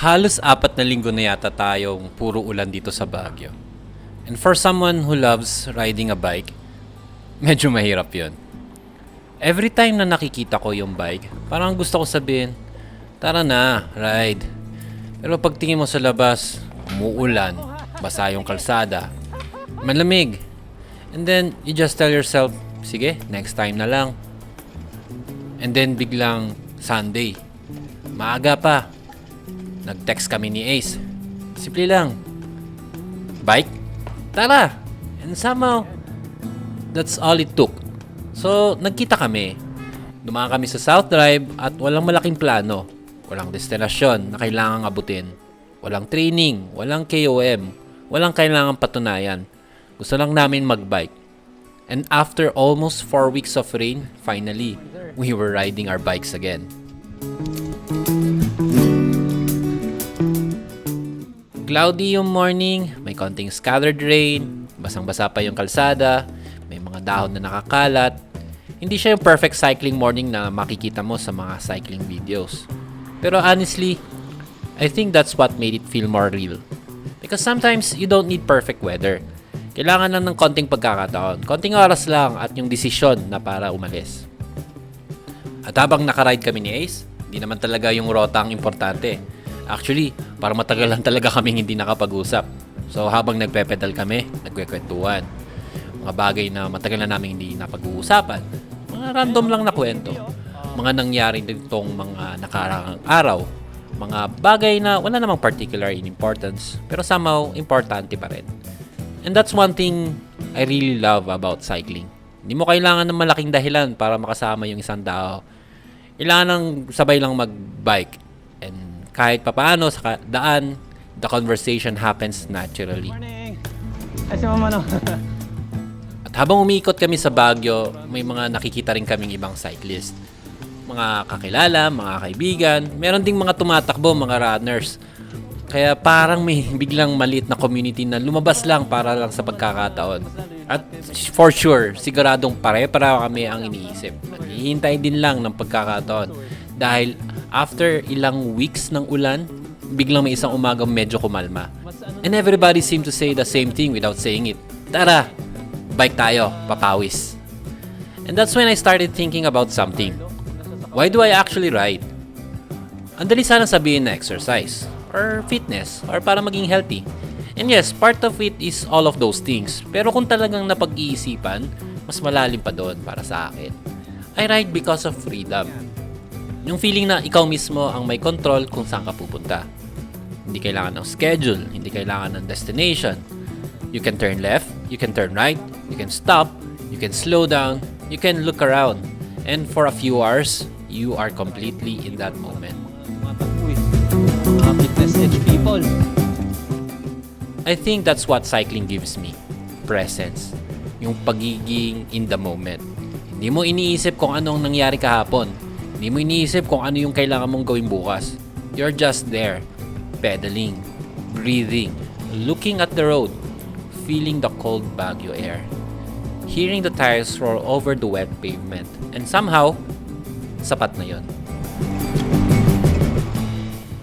Halos 4 na linggo na yata tayong puro ulan dito sa Baguio. And for someone who loves riding a bike, medyo mahirap yun. Every time na nakikita ko yung bike, parang gusto ko sabihin, tara na, ride. Pero pagtingin mo sa labas, umuulan, basa yung kalsada, malamig. And then, you just tell yourself, sige, next time na lang. And then, biglang Sunday. Maaga pa. Nag-text kami ni Ace. Simple lang. Bike? Tara! And somehow, that's all it took. So, nagkita kami. Dumaan kami sa South Drive at walang malaking plano. Walang destinasyon na kailangang abutin. Walang training, walang KOM, walang kailangang patunayan. Gusto lang namin mag-bike. And after almost 4 weeks of rain, finally, we were riding our bikes again. Cloudy yung morning, may konting scattered rain, basang-basa pa yung kalsada, may mga dahon na nakakalat. Hindi siya yung perfect cycling morning na makikita mo sa mga cycling videos. Pero honestly, I think that's what made it feel more real. Because sometimes you don't need perfect weather. Kailangan lang ng konting pagkakataon, konting oras lang at yung desisyon na para umalis. At habang nakaride kami ni Ace, hindi naman talaga yung rota ang importante. Actually, parang matagal lang talaga kaming hindi nakapag-usap. So habang nagpe-pedal kami, nagkwekwentuhan. Mga bagay na matagal na namin hindi napag-uusapan. Mga random lang na kwento. Mga nangyari ditong mga nakaraang araw. Mga bagay na wala namang particular in importance, pero somehow importante pa rin. And that's one thing I really love about cycling. Hindi mo kailangan ng malaking dahilan para makasama yung isang tao. Kailangan ng sabay lang mag-bike. And kahit papaano sa daan, the conversation happens naturally. Morning! Ay, si Manong. At habang umiikot kami sa Baguio, may mga nakikita rin kaming ibang cyclists. Mga kakilala, mga kaibigan, meron ding mga tumatakbo, mga runners. Kaya parang may biglang maliit na community na lumabas lang para lang sa pagkakataon. At for sure, siguradong pare-pareho kami ang iniisip. Naghihintay din lang ng pagkakataon. Dahil after ilang weeks ng ulan, biglang may isang umagang medyo kumalma. And everybody seemed to say the same thing without saying it. Tara, bike tayo, papawis. And that's when I started thinking about something. Why do I actually ride? Ang dali sanang sabihin na exercise, or fitness, or para maging healthy. And yes, part of it is all of those things. Pero kung talagang napag-iisipan, mas malalim pa doon para sa akin. I ride because of freedom. Yung feeling na ikaw mismo ang may control kung saan ka pupunta. Hindi kailangan ng schedule, hindi kailangan ng destination. You can turn left, you can turn right, you can stop, you can slow down, you can look around. And for a few hours, you are completely in that moment. Fitness edge people. I think that's what cycling gives me. Presence. Yung pagiging in the moment. Hindi mo iniisip kung anong nangyari kahapon. Hindi mo iniisip kung ano yung kailangan mong gawin bukas. You're just there, pedaling, breathing, looking at the road, feeling the cold Baguio air, hearing the tires roll over the wet pavement, and somehow, sapat na yun.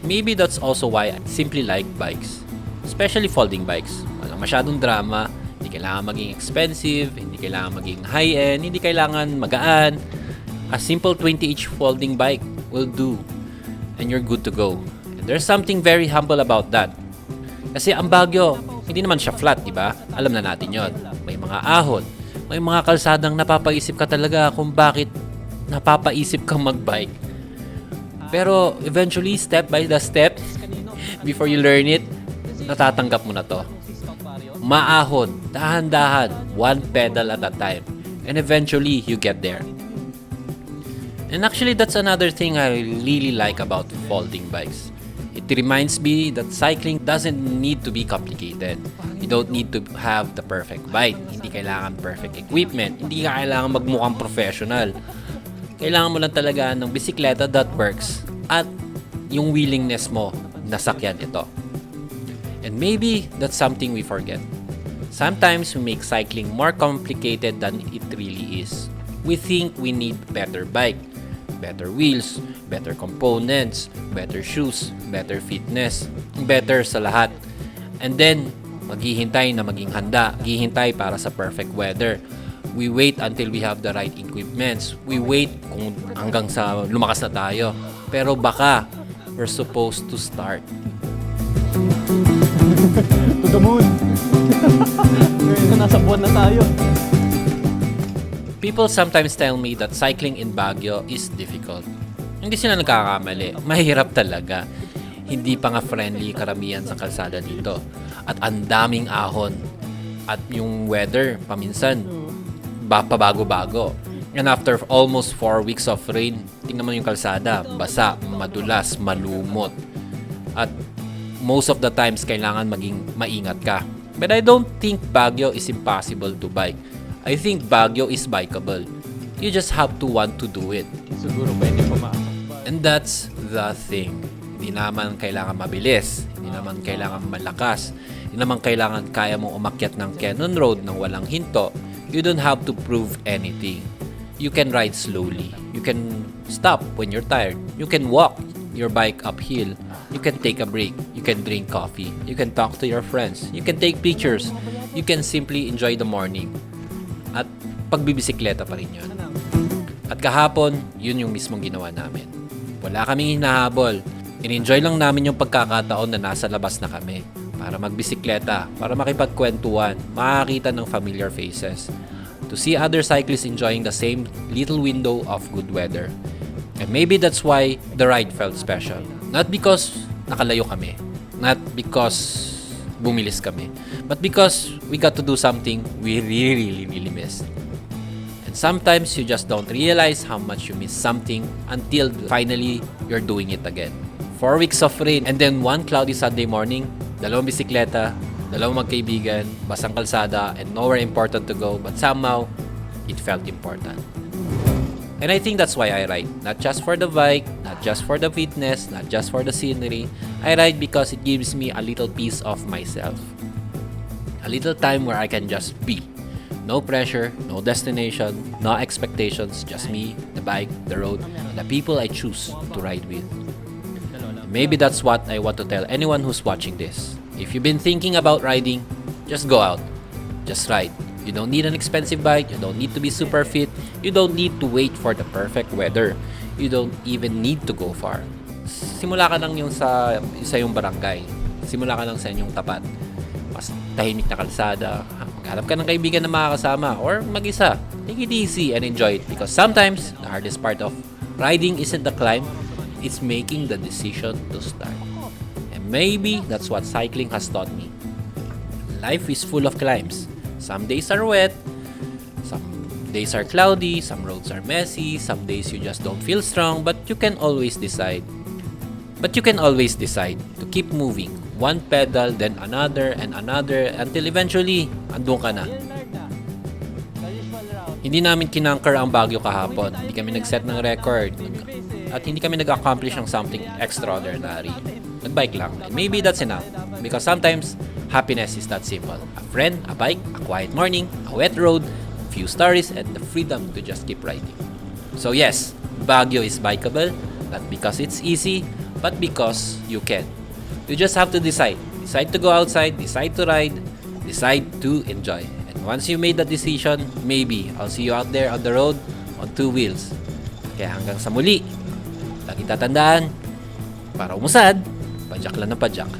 Maybe that's also why I simply like bikes, especially folding bikes. Walang masyadong drama, hindi kailangan maging expensive, hindi kailangan maging high-end, hindi kailangan magaan. A simple 20-inch folding bike will do and you're good to go. And there's something very humble about that. Kasi ang Baguio, hindi naman siya flat, di ba? Alam na natin yon. May mga ahon, may mga kalsadang napapaisip ka talaga kung bakit napapaisip kang mag-bike. Pero eventually, step by the step, before you learn it, natatanggap mo na to. Maahon, dahan-dahan, one pedal at a time. And eventually, you get there. And actually, that's another thing I really like about folding bikes. It reminds me that cycling doesn't need to be complicated. You don't need to have the perfect bike. Hindi kailangan perfect equipment. Hindi ka kailangan magmukhang professional. Kailangan mo lang talaga ng bisikleta that works at yung willingness mo na sakyan ito. And maybe that's something we forget. Sometimes we make cycling more complicated than it really is. We think we need better bike. better wheels, better components, better shoes, better fitness, better sa lahat. And then, maghihintay na maging handa, maghihintay para sa perfect weather. We wait until we have the right equipments. We wait kung hanggang sa lumakas na tayo. Pero baka, we're supposed to start. To the moon. Ngayon nasa buwan na tayo. People sometimes tell me that cycling in Baguio is difficult. Hindi sila nagkakamali. Mahirap talaga. Hindi pa nga friendly karamihan sa kalsada dito. At ang daming ahon. At yung weather, paminsan, pabago-bago. And after almost 4 weeks of rain, tingnan mo yung kalsada, basa, madulas, malumot. At most of the times, kailangan maging maingat ka. But I don't think Baguio is impossible to bike. I think Baguio is bikeable. You just have to want to do it. Siguro pwede pa And that's the thing. Hindi naman kailangan mabilis. Hindi naman kailangan malakas. Hindi naman kailangan kaya mong umakyat ng Cannon Road ng walang hinto. You don't have to prove anything. You can ride slowly. You can stop when you're tired. You can walk your bike uphill. You can take a break. You can drink coffee. You can talk to your friends. You can take pictures. You can simply enjoy the morning. At pagbibisikleta pa rin yun. At kahapon, yun yung mismong ginawa namin. Wala kaming hinahabol. In-enjoy lang namin yung pagkakataon na nasa labas na kami. Para magbisikleta, para makipagkwentuhan, makakita ng familiar faces. To see other cyclists enjoying the same little window of good weather. And maybe that's why the ride felt special. Not because nakalayo kami. Not because bumilis kami. But because we got to do something we really missed. And sometimes you just don't realize how much you miss something until finally you're doing it again. 4 weeks of rain and then one cloudy Sunday morning, 2 bisikleta, 2 magkaibigan, basang kalsada, and nowhere important to go, but somehow, it felt important. And I think that's why I ride. Not just for the bike, not just for the fitness, not just for the scenery. I ride because it gives me a little piece of myself. A little time where I can just be. No pressure, no destination, no expectations, just me, the bike, the road, and the people I choose to ride with. Maybe that's what I want to tell anyone who's watching this. If you've been thinking about riding, just go out. Just ride. You don't need an expensive bike. You don't need to be super fit. You don't need to wait for the perfect weather. You don't even need to go far. Simula ka lang yung sa yung barangay. Simula ka lang sa inyong tapat. Mas tahimik na kalsada. Maghanap ka ng kaibigan na makakasama or mag-isa. Take it easy and enjoy it because sometimes the hardest part of riding isn't the climb. It's making the decision to start. And maybe that's what cycling has taught me. Life is full of climbs. Some days are wet, some days are cloudy, some roads are messy, some days you just don't feel strong, but you can always decide. To keep moving, one pedal, then another, and another, until eventually, andun ka na. Hindi namin kinanker ang Baguio kahapon. Hindi kami nag-set ng record. At hindi kami nag-accomplish ng something extraordinary. Nag-bike lang. And maybe that's enough. Because sometimes, happiness is that simple. A friend, a bike, a quiet morning, a wet road, a few stories, and the freedom to just keep riding. So yes, Baguio is bikeable. Not because it's easy, but because you can. You just have to decide. Decide to go outside, decide to ride, decide to enjoy. And once you made that decision, maybe I'll see you out there on the road on 2 wheels. Kaya hanggang sa muli, lagi tatandaan, para umusad, padyak lang ng padyak.